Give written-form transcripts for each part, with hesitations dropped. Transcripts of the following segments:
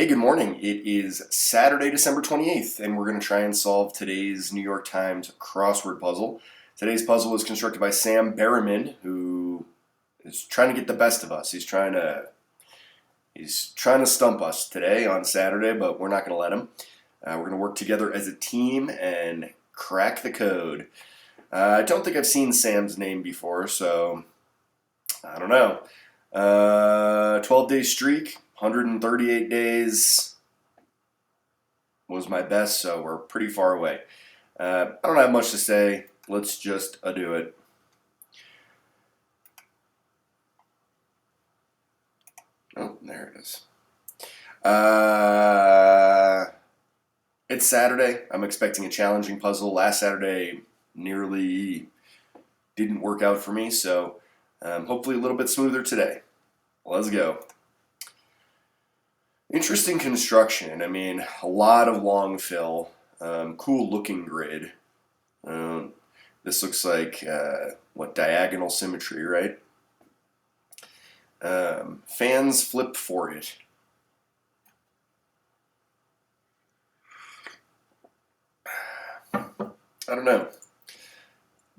Hey, good morning. It is Saturday, December 28th, and we're going to try and solve today's New York Times crossword puzzle. Today's puzzle was constructed by Sam Berriman, who is trying to get the best of us. He's trying to stump us today on Saturday, but we're not going to let him. We're going to work together as a team and crack the code. I don't think I've seen Sam's name before, so I don't know. 12-day streak, 138 days was my best, so we're pretty far away. I don't have much to say. Let's just do it. Oh, there it is. It's Saturday. I'm expecting a challenging puzzle. Last Saturday nearly didn't work out for me, so hopefully a little bit smoother today. Let's go. Interesting construction. I mean, a lot of long fill. Cool looking grid. This looks like, diagonal symmetry, right? Fans flip for it. I don't know.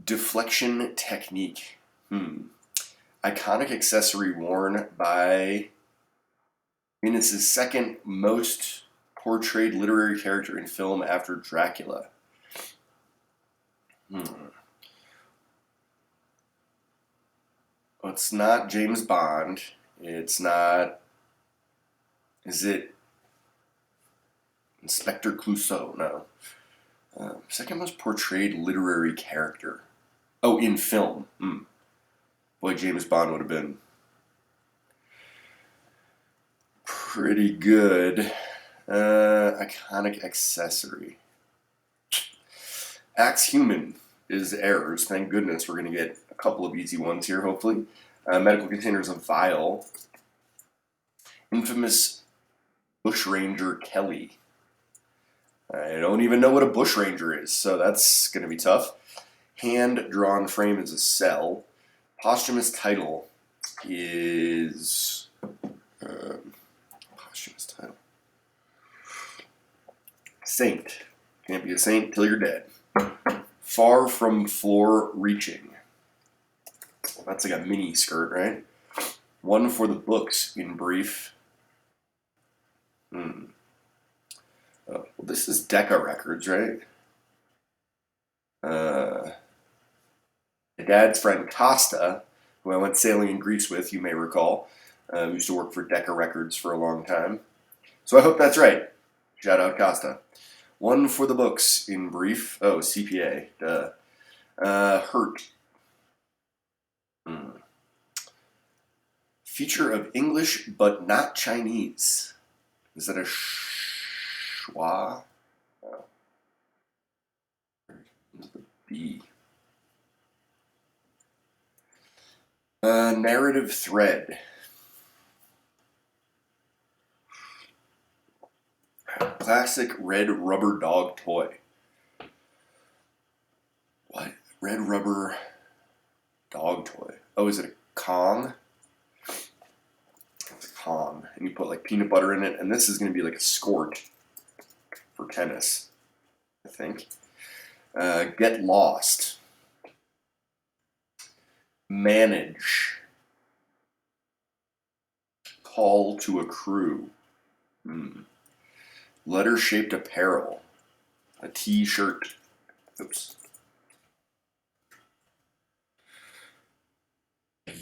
Deflection technique. Iconic accessory worn by Venus' second most portrayed literary character in film after Dracula. Well, it's not James Bond. It's not. Is it Inspector Clouseau? No. Second most portrayed literary character. Oh, in film. Boy, James Bond would have been pretty good. Iconic accessory. Axe human is errors. Thank goodness we're going to get a couple of easy ones here, hopefully. Medical containers of vial. Infamous bushranger Kelly. I don't even know what a bushranger is, so that's going to be tough. Hand-drawn frame is a cell. Posthumous title is... posthumous title. Saint. Can't be a saint till you're dead. Far from floor reaching. That's like a mini skirt, right? One for the books, in brief. Well, this is Decca Records, right? My dad's friend Costa, who I went sailing in Greece with, you may recall, used to work for Decca Records for a long time. So I hope that's right. Shout out Costa. One for the books, in brief. Oh, CPA. Duh. Hurt. Feature of English but not Chinese. Is that a schwa? Oh. The B. Narrative thread. Classic red rubber dog toy. What? Red rubber dog toy. Oh, is it a Kong? It's a Kong. And you put like peanut butter in it. And this is going to be like a skort for tennis, I think. Get lost. Manage. Call to a crew. Letter-shaped apparel. A T-shirt. Oops.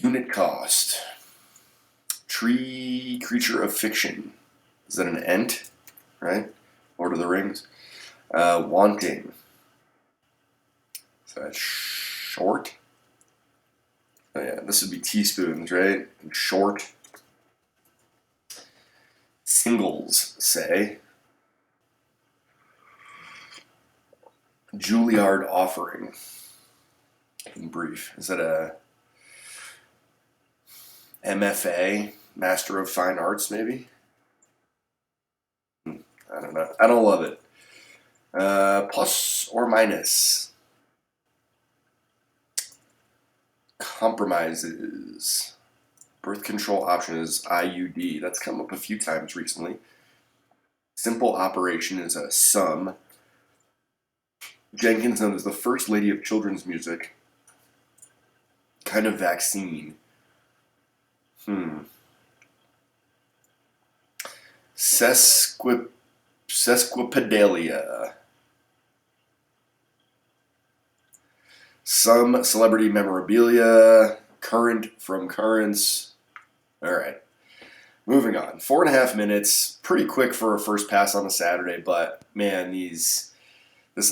Unit cost. Tree creature of fiction. Is that an Ent? Right? Lord of the Rings. Wanting. Is that short? Oh yeah, this would be teaspoons, right? And short. Singles, say. Juilliard offering. In brief. Is that a MFA? Master of Fine Arts, maybe? I don't know. I don't love it. Plus or minus. Compromises. Birth control option is IUD. That's come up a few times recently. Simple operation is a sum. Jenkins known as the first lady of children's music. Kind of vaccine. Sesquipedalia. Some celebrity memorabilia. Current from currents. All right. Moving on. 4.5 minutes. Pretty quick for a first pass on a Saturday, but man, this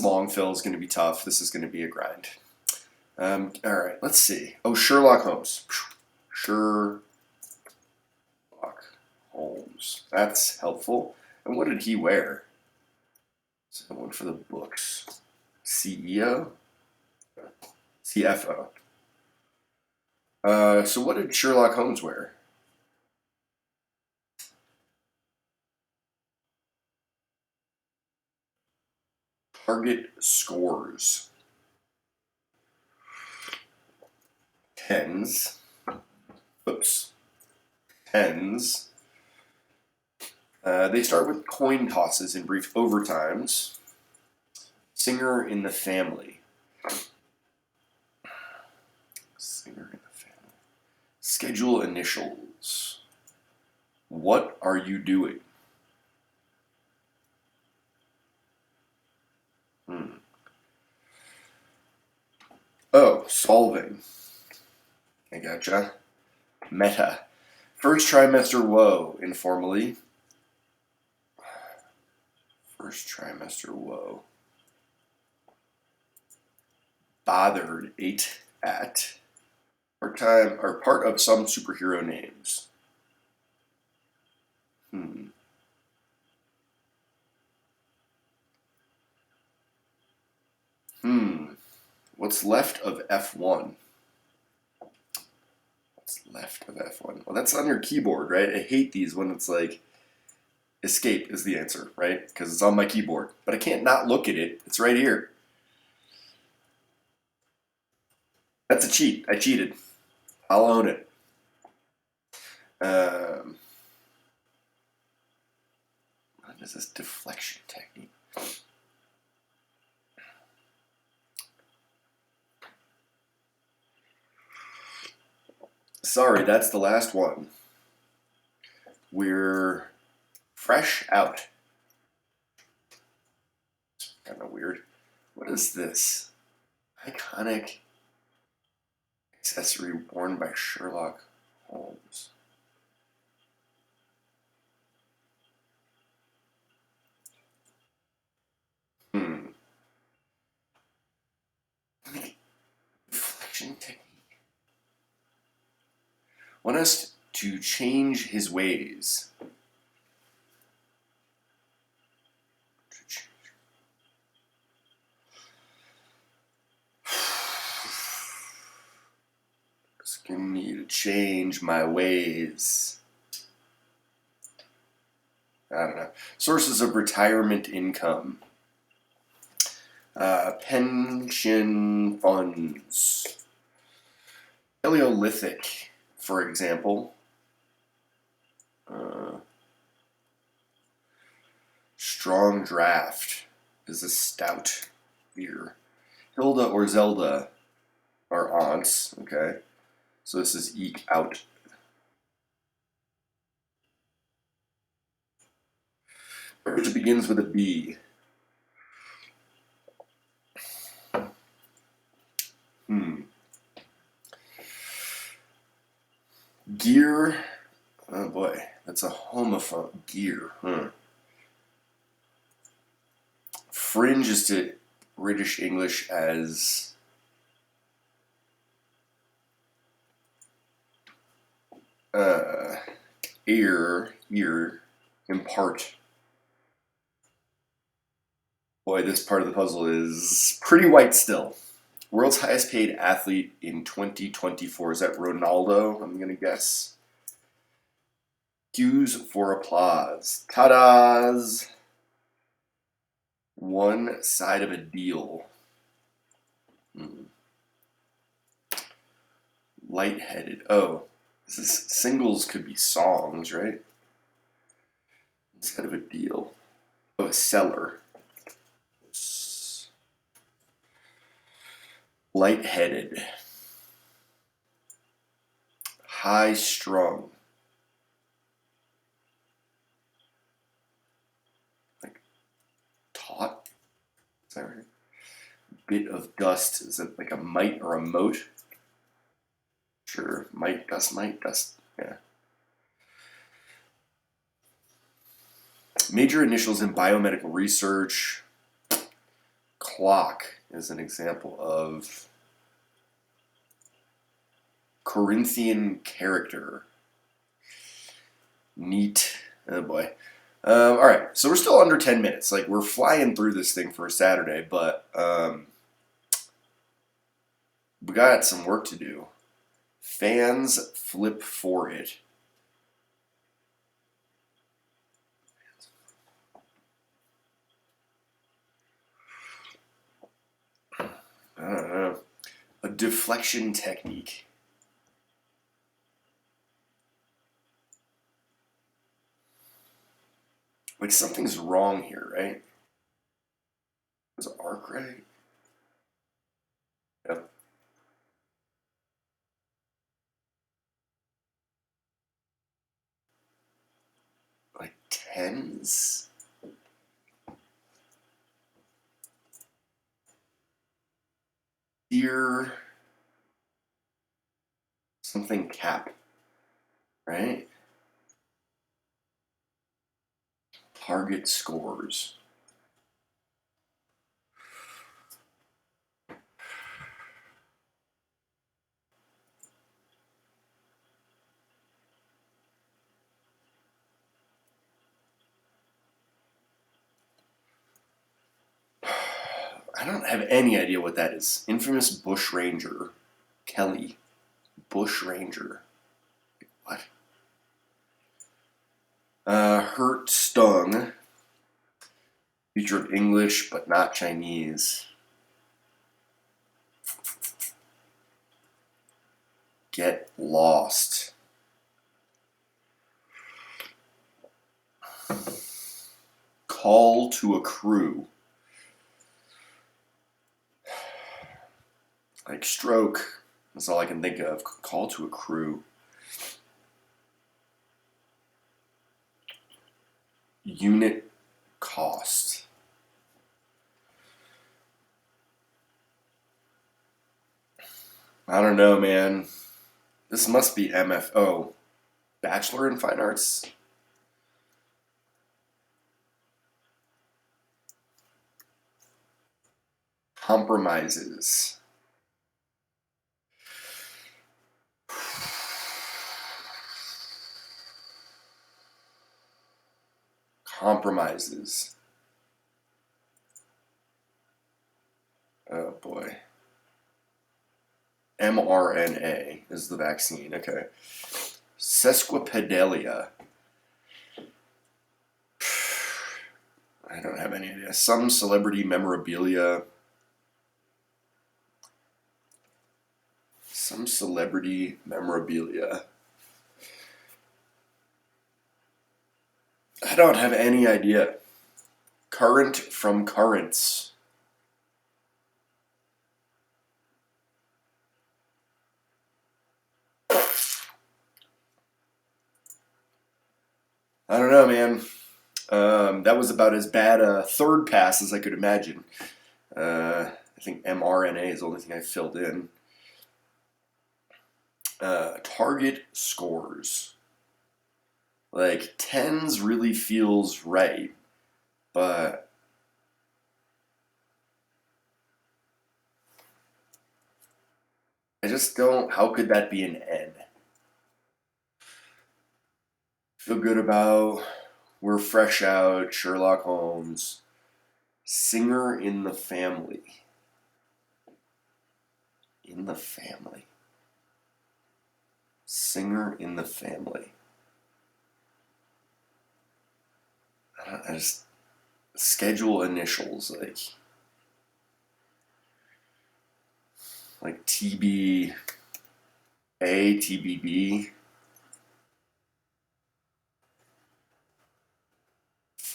long fill is going to be tough. This is going to be a grind. All right, let's see. Oh, Sherlock Holmes. Sherlock Holmes. That's helpful. And what did he wear? Someone for the books. CEO? CFO. So what did Sherlock Holmes wear? Target scores. Tens. Oops. Tens. They start with coin tosses in brief overtimes. Singer in the family. Singer in the family. Schedule initials. What are you doing? Oh, solving. I gotcha. Meta. First trimester woe, informally. First trimester woe. Bothered, ate at. Part-time, or part of some superhero names. What's left of F1? What's left of F1? Well, that's on your keyboard, right? I hate these when it's like escape is the answer, right? Because it's on my keyboard. But I can't not look at it. It's right here. That's a cheat. I cheated. I'll own it. What is this deflection technique? Sorry, that's the last one. We're fresh out. Kind of weird. What is this? Iconic accessory worn by Sherlock Holmes. Deflection technique. Want us to change his ways. Asking me to change my ways. I don't know. Sources of retirement income. Pension funds. Paleolithic, for example. Strong draft is a stout beer. Hilda or Zelda are aunts, okay? So this is eke out. It begins with a B. Gear. Oh boy, that's a homophone. Gear. Fringe is to British English as ear, impart. Boy, this part of the puzzle is pretty white still. World's highest paid athlete in 2024. Is that Ronaldo? I'm going to guess. Cues for applause. Ta-da's! One side of a deal. Lightheaded. Oh, this is, singles could be songs, right? Side of a deal. Oh, seller. Lightheaded. High strung. Like taut? Is that right? Bit of dust. Is it like a mite or a mote? Sure. Mite, dust. Yeah. Major initials in biomedical research. Clock is an example of Corinthian character. Neat. Oh boy. All right, so we're still under 10 minutes. Like, we're flying through this thing for a Saturday, but we got some work to do. Fans flip for it. I don't know. A deflection technique. Like, something's wrong here, right? Was arc right? Yep. Like tens? Here. Something cap, right? Target scores. I don't have any idea what that is. Infamous Bush Ranger. Kelly. Bush Ranger. What? Hurt, stung. Future of English, but not Chinese. Get lost. Call to a crew. Like stroke. That's all I can think of. Call to a crew. Unit cost. I don't know, man. This must be MFO. Bachelor in Fine Arts? Compromises. Compromises. Oh boy. mRNA is the vaccine. Okay. Sesquipedalia. I don't have any idea. Some celebrity memorabilia. Some celebrity memorabilia. I don't have any idea. Current from currents. I don't know, man. That was about as bad a third pass as I could imagine. I think mRNA is the only thing I filled in. Target scores. Like, tens really feels right, but I just don't. How could that be an N? Feel good about. We're fresh out. Sherlock Holmes. Singer in the family. In the family. Singer in the family. I just schedule initials like TBA, TBB.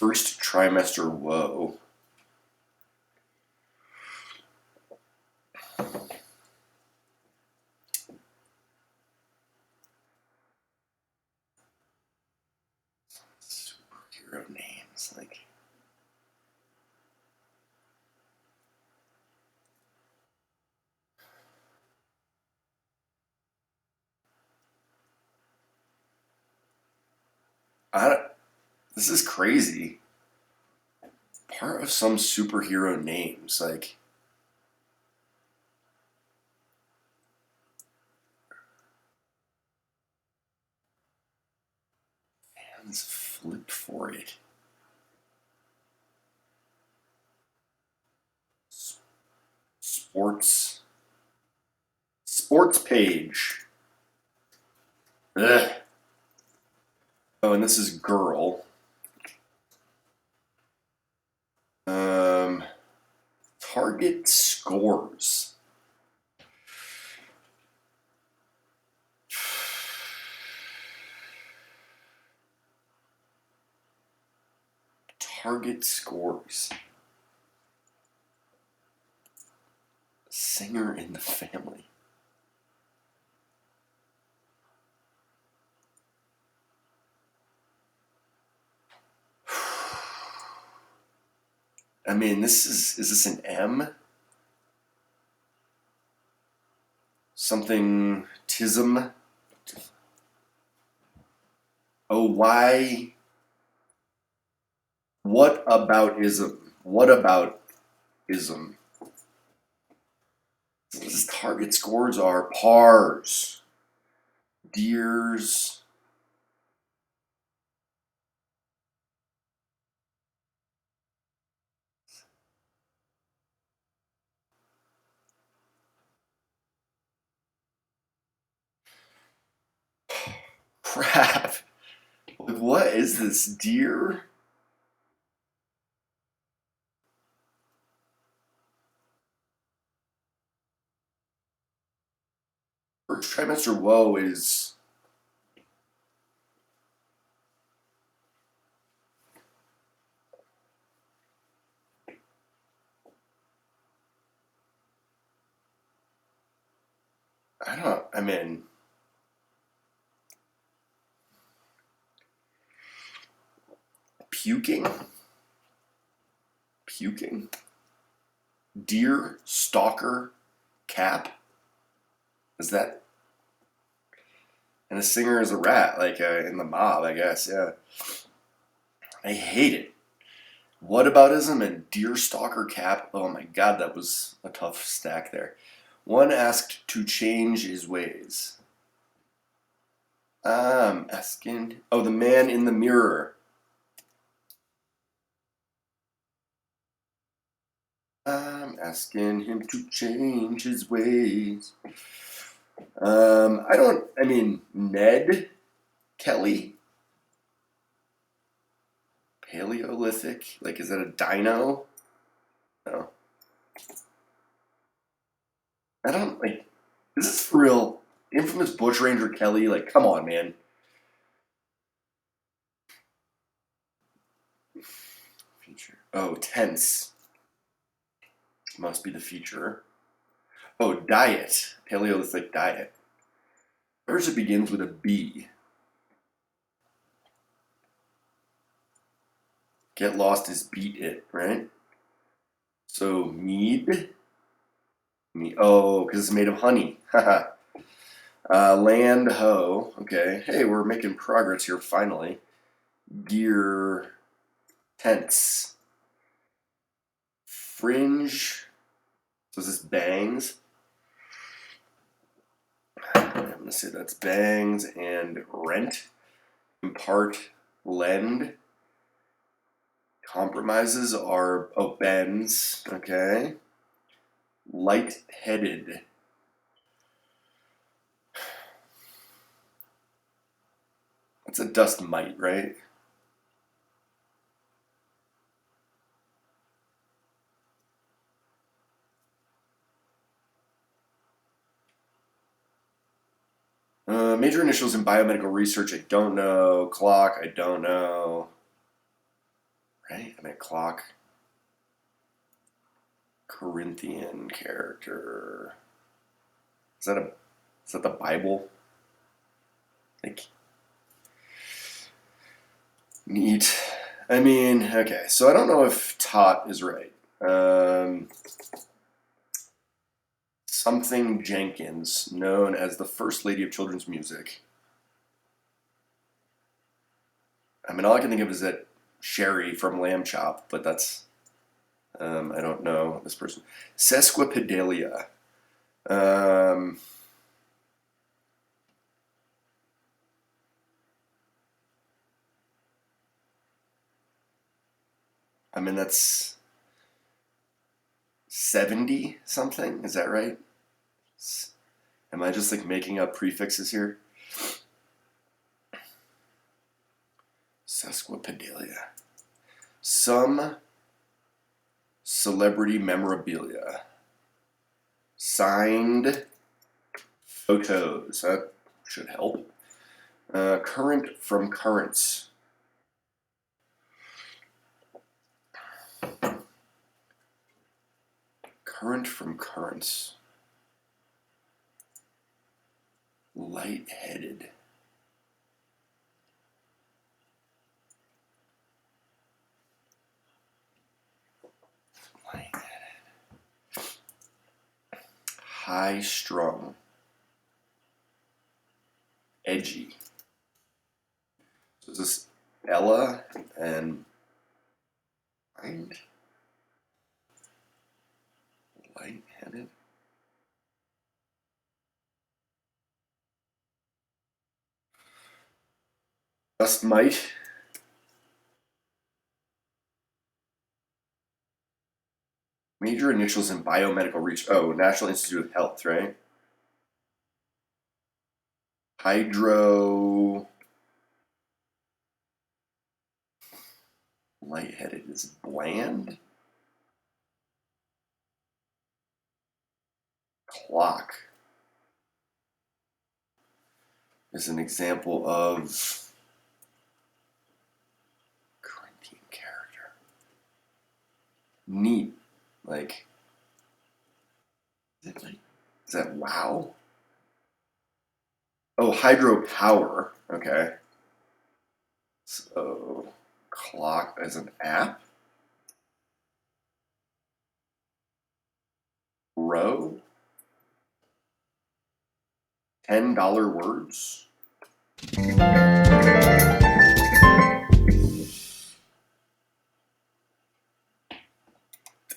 First trimester woe. Superhero names, like. I don't, this is crazy. Part of some superhero names, like. Hands flipped for it. Sports. Sports page. Ugh. Oh, and this is girl. Target scores. Target scores. Singer in the family. I mean, is this an M? Something tism? Oh, why? What about ism? What about ism? His target scores are pars, deers. Crap. Like, what is this? Deer? First trimester woe is. I mean. Puking? Puking? Deer, stalker, cap? Is that. And a singer is a rat, like in the mob, I guess, yeah. I hate it. Whataboutism and deer stalker cap. Oh my god, that was a tough stack there. One asked to change his ways. Asking. Oh, the man in the mirror. I'm asking him to change his ways. I mean, Ned Kelly. Paleolithic. Like, is that a dino? No. I don't, like, is this for real? Infamous Bushranger Kelly? Like, come on, man. Feature. Oh, tense. Must be the feature. Oh, diet. Paleolithic diet. First, it begins with a B. Get lost is beat it, right? So, mead. Oh, because it's made of honey. Haha. Land ho. Okay. Hey, we're making progress here finally. Gear. Tense. Fringe. So is this bangs? I'm going to say that's bangs and rent. Impart. Lend. Compromises are, oh, bends. Okay. Light-headed. That's a dust mite, right? Major initials in biomedical research, I don't know. Clock, I don't know. right? I mean, clock. Corinthian character. Is that the Bible? Like, neat. I mean, okay, so I don't know if tot is right. Something Jenkins, known as the First Lady of Children's Music. I mean, all I can think of is that Sherry from Lamb Chop, but that's, I don't know this person. Sesquipedalia. Um, I mean, that's 70 something, is that right? Am I just like making up prefixes here? Sesquipedalia. Some celebrity memorabilia. Signed photos. That should help. Current from currents. Current from currents. Lightheaded. Lightheaded. High strung. Edgy. So is this Ella and mind? Lightheaded. Just might. Major initials in biomedical research. Oh, National Institute of Health, right? Hydro. Lightheaded is bland. Clock is an example of Corinthian character. Neat. Like, is that wow? Oh, hydropower. Okay. So, clock as an app. Row. $10 words.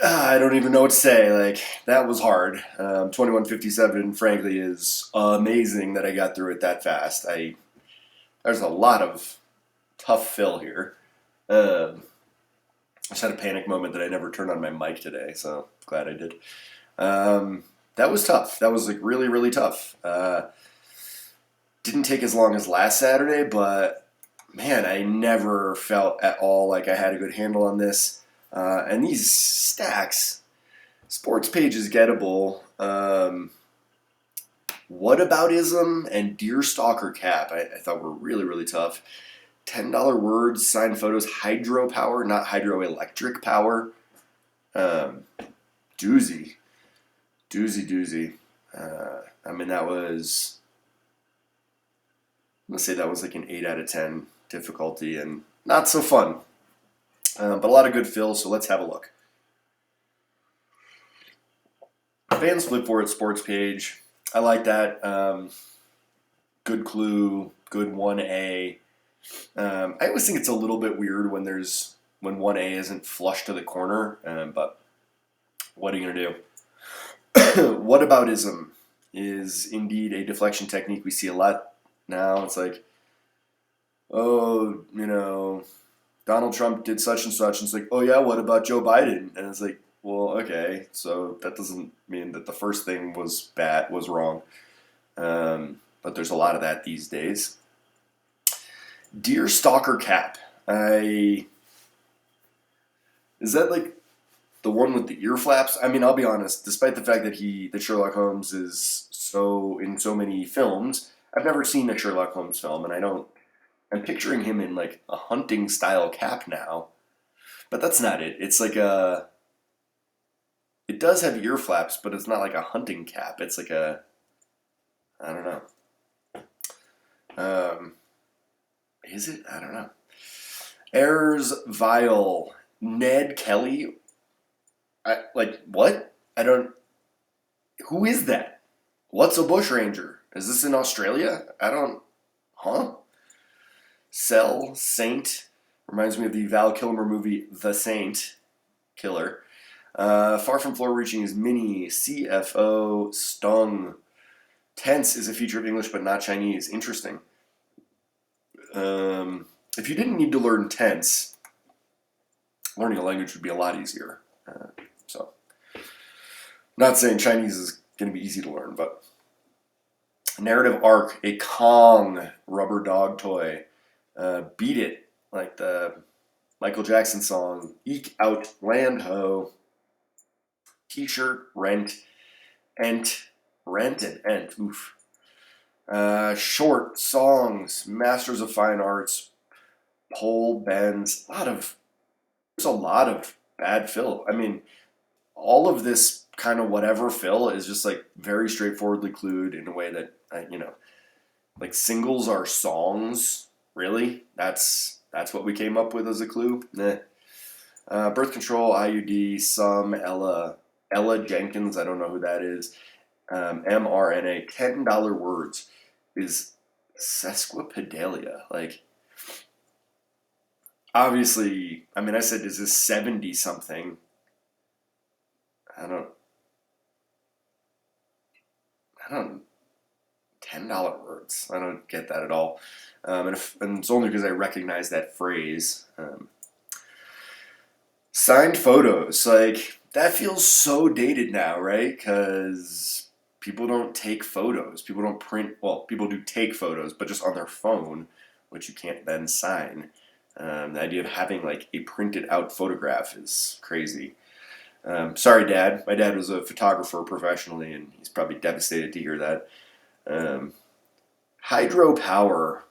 I don't even know what to say. Like, that was hard. 2157, frankly, is amazing that I got through it that fast. There's a lot of tough fill here. I just had a panic moment that I never turned on my mic today, so glad I did. That was tough. That was like really, really tough. Didn't take as long as last Saturday, but man, I never felt at all like I had a good handle on this. And these stacks, sports page is gettable. Whataboutism and deer stalker cap, I thought were really, really tough. $10 words, signed photos, hydropower, not hydroelectric power. Doozy. Doozy. I mean, that was, let's say that was like an 8 out of 10 difficulty and not so fun. But a lot of good fills, so let's have a look. Fans flip for it sports page. I like that. Good clue, good 1A. I always think it's a little bit weird when 1A isn't flush to the corner, but what are you going to do? Whataboutism is indeed a deflection technique we see a lot now. It's like, oh, Donald Trump did such and such, and it's like, oh yeah, what about Joe Biden? And it's like, well, okay, so that doesn't mean that the first thing was wrong. But there's a lot of that these days. Deer stalker cap. Is that like the one with the ear flaps? I mean, I'll be honest. Despite the fact that Sherlock Holmes is in so many films, I've never seen a Sherlock Holmes film, and I'm picturing him in like a hunting style cap now. But that's not it. It's like a. It does have ear flaps, but it's not like a hunting cap. It's like a. I don't know. Um, is it? I don't know. Ayers Vile. Ned Kelly. Like, what? I don't. Who is that? What's a bushranger? Is this in Australia? I don't. Huh? Cell Saint. Reminds me of the Val Kilmer movie The Saint Killer. Far from floor reaching is mini. CFO Stung. Tense is a feature of English but not Chinese. Interesting. If you didn't need to learn tense, learning a language would be a lot easier. So, not saying Chinese is going to be easy to learn, but narrative arc, a Kong rubber dog toy. Beat It, like the Michael Jackson song. Eke Out Land Ho. T-shirt, rent, rent and ent. Oof. Short songs, Masters of Fine Arts, pole bends. There's a lot of bad fill. I mean, all of this kind of whatever fill is just like very straightforwardly clued in a way that like singles are songs. Really, that's what we came up with as a clue. Nah. Birth control, IUD, some Ella Jenkins. I don't know who that is. mRNA. $10 words is sesquipedalia. Like, obviously, I mean, I said, is this 70 something? I don't, $10 words. I don't get that at all. And it's only because I recognize that phrase. Signed photos. Like, that feels so dated now, right? Because people don't take photos. People don't print. Well, people do take photos, but just on their phone, which you can't then sign. The idea of having like a printed out photograph is crazy. Sorry, Dad. My dad was a photographer professionally, and he's probably devastated to hear that. Hydropower.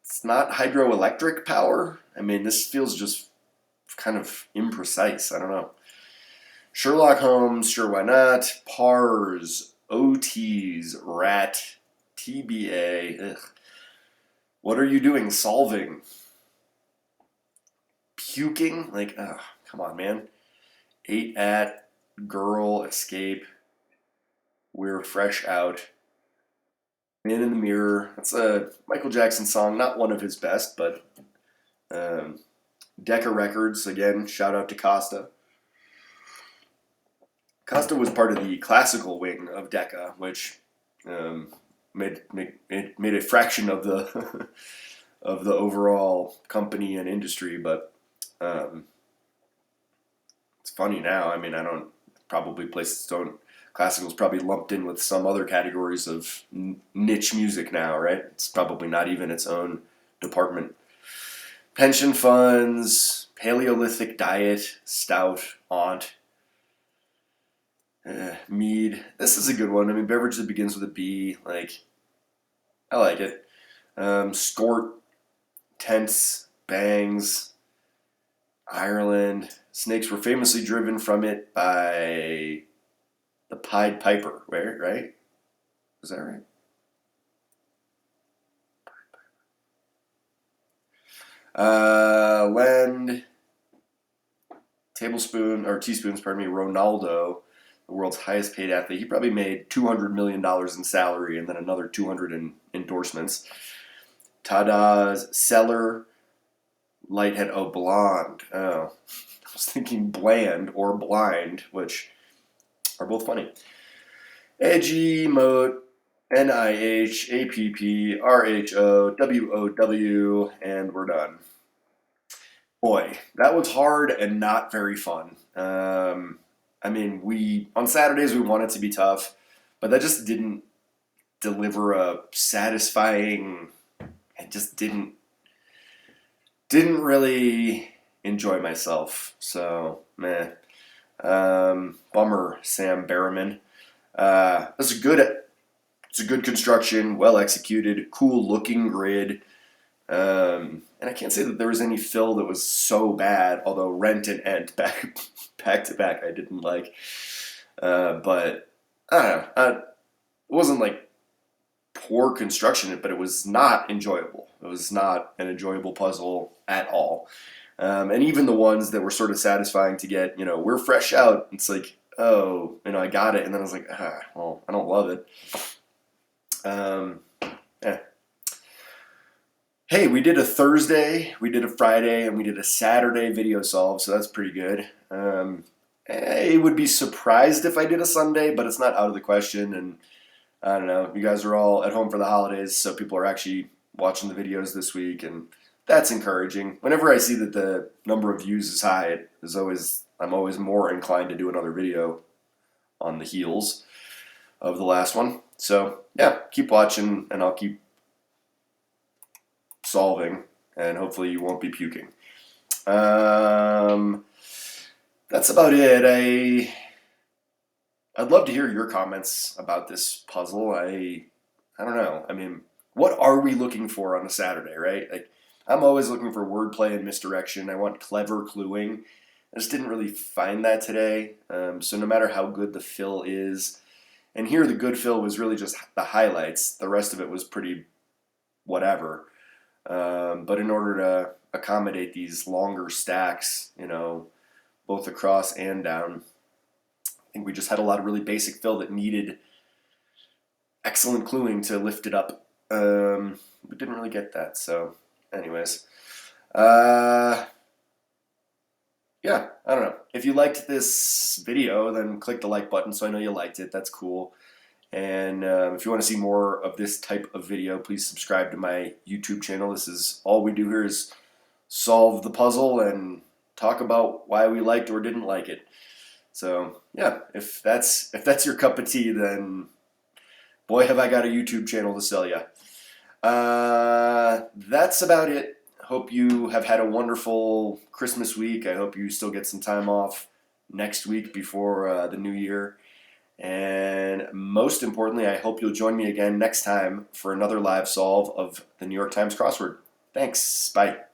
It's not hydroelectric power. I mean, this feels just kind of imprecise. I don't know. Sherlock Holmes, sure, why not? PARS, OTs, RAT, TBA. Ugh. What are you doing solving? Puking? Like, ugh, come on, man. 8 at, girl, escape, we're fresh out. Man in the Mirror. That's a Michael Jackson song, not one of his best, but Decca Records, again, shout out to Costa. Costa was part of the classical wing of Decca, which made a fraction of the of the overall company and industry. But it's funny now. I mean, I don't probably places don't. Classical's probably lumped in with some other categories of niche music now, right? It's probably not even its own department. Pension funds, Paleolithic diet, stout, aunt, mead. This is a good one. I mean, beverage that begins with a B. Like, I like it. Skort, tense, bangs, Ireland. Snakes were famously driven from it by the Pied Piper, right? Is that right? Lend, tablespoon, or teaspoons, pardon me, Ronaldo, the world's highest paid athlete. He probably made $200 million in salary and then another 200 in endorsements. Tada's Cellar, Lighthead, oh, blonde. Oh, I was thinking bland or blind, which are both funny. Edgy, Moat, NIH, APP, RHO, WOW, and we're done. Boy, that was hard and not very fun. I mean, on Saturdays we want it to be tough, but that just didn't deliver a satisfying. I just didn't really enjoy myself. So meh. Bummer, Sam Berriman. It's a good construction, well executed, cool looking grid. And I can't say that there was any fill that was so bad, although Rent and Ent back to back I didn't like. But I don't know. It wasn't like poor construction, but it was not enjoyable. It was not an enjoyable puzzle at all. And even the ones that were sort of satisfying to get, we're fresh out. It's like, oh, I got it. And then I was like, well, I don't love it. Eh. Hey, we did a Thursday, we did a Friday, and we did a Saturday video solve, so that's pretty good. I would be surprised if I did a Sunday, but it's not out of the question. And I don't know, you guys are all at home for the holidays, so people are actually watching the videos this week, and that's encouraging. Whenever I see that the number of views is high, I'm always more inclined to do another video on the heels of the last one. So yeah, keep watching, and I'll keep solving, and hopefully you won't be puking. That's about it. I'd love to hear your comments about this puzzle. I don't know. I mean, what are we looking for on a Saturday, right? Like, I'm always looking for wordplay and misdirection. I want clever cluing. I just didn't really find that today. So no matter how good the fill is, and here the good fill was really just the highlights. The rest of it was pretty whatever. But in order to accommodate these longer stacks, both across and down, I think we just had a lot of really basic fill that needed excellent cluing to lift it up. We didn't really get that. So anyways, yeah, I don't know. If you liked this video, then click the like button so I know you liked it. That's cool. And if you want to see more of this type of video, please subscribe to my YouTube channel. This is all we do here is solve the puzzle and talk about why we liked or didn't like it. So yeah, if that's your cup of tea, then boy, have I got a YouTube channel to sell you. That's about it. Hope you have had a wonderful Christmas week. I hope you still get some time off next week before the new year. And most importantly, I hope you'll join me again next time for another live solve of the New York Times crossword. Thanks. Bye.